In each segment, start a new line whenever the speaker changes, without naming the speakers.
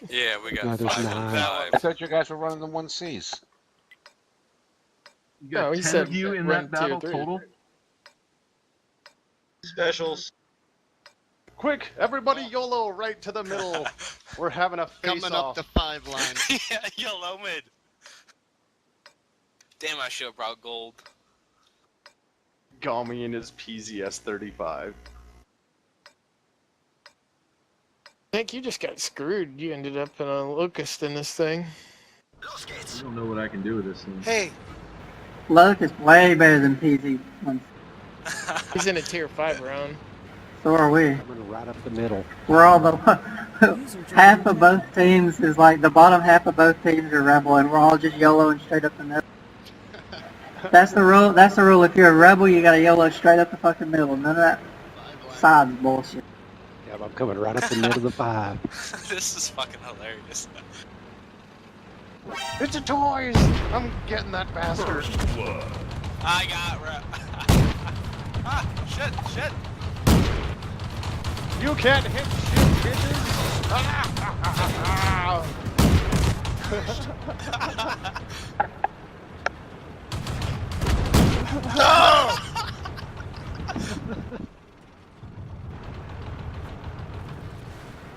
Yeah, we got
No, there's
5 and
nine.
5.
I thought you guys were running the 1Cs.
You got
No, he
10
said
of you in
run
that battle
tier 3.
total?
Specials.
Quick, everybody YOLO right to the middle. We're having a face
Coming up the 5 line.
Yeah, yellow mid. Damn, I should have brought gold.
Gami in his PZS 35.
Nick, you just got screwed. You ended up in a locust in this thing.
I don't know what I can do with this thing.
Hey.
Locust way better than PZ.
He's in a tier 5 round.
So are we.
I'm gonna right up the middle.
We're all the half of both teams is like the bottom half of both teams are rebel, and we're all just YOLO and straight up the middle. That's the rule. That's the rule. If you're a rebel, you gotta YOLO straight up the fucking middle. None of that side bullshit.
Yeah, I'm coming right up the middle of the 5.
This is fucking hilarious.
It's a toys! I'm getting that bastard.
I got ah, shit.
You can't hit shit, bitches!
No!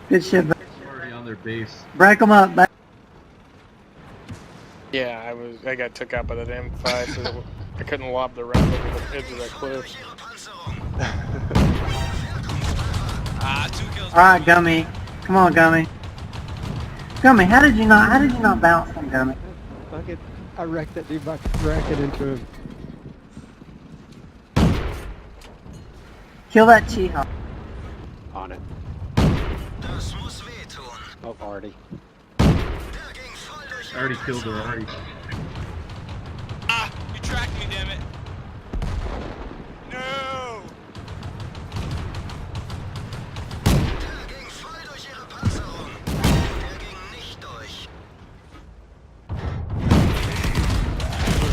Good shit.
Already on their base.
Break them up.
Yeah, I got took out by that M5, so I couldn't lob the round over the edge of that cliff.
Ah, 2 kills.
All right, Gummy. Come on, Gummy. Gummy, how did you not bounce him, Gummy?
Fuck it. I wrecked that dude by cracking into him.
Kill that Chi-Hawk.
On it. Oh, already.
I already killed her already.
Ah, you tracked me, damn it. No!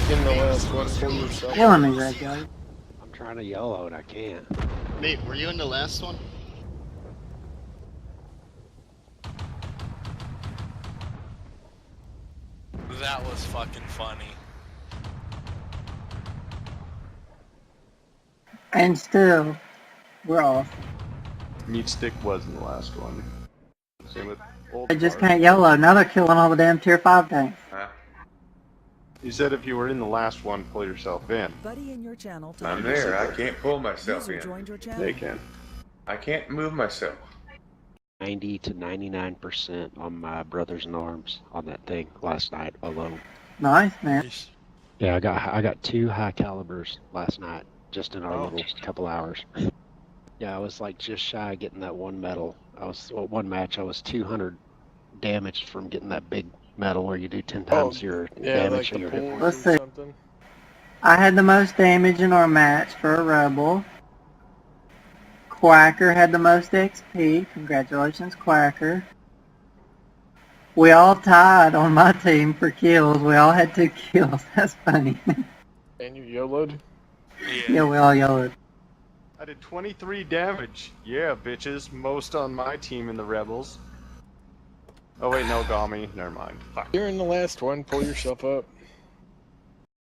In the last one, pull yourself.
Killing me, Red Guy.
I'm trying to YOLO and I can't.
Nate, were you in the last one?
That was fucking funny.
And still, we're off.
Meat Stick was in the last one. Same with old
They just
Bart.
can't YOLO. Now they're killing all the damn tier 5 tanks.
You said if you were in the last one, pull yourself in.
Buddy in your channel.
I'm there. I can't pull myself
User
in.
joined your channel.
They can.
I can't move myself.
90 to 99% on my brothers in arms on that thing last night alone.
Nice, man.
Yeah, I got 2 high calibers last night just in our little couple hours. Yeah, I was like just shy of getting that one medal. One match I was 200 damaged from getting that big medal where you do 10 times your damage
like
or your
the
hit.
pools
Let's
or
see.
something.
I had the most damage in our match for a rebel. Quacker had the most XP. Congratulations, Quacker. We all tied on my team for kills. We all had 2 kills. That's funny.
And you YOLO'd?
Yeah, we all yelled.
I did 23 damage. Yeah, bitches. Most on my team in the Rebels. Oh wait, no, Gami. Never mind. Fuck.
You're in the last one, pull yourself up.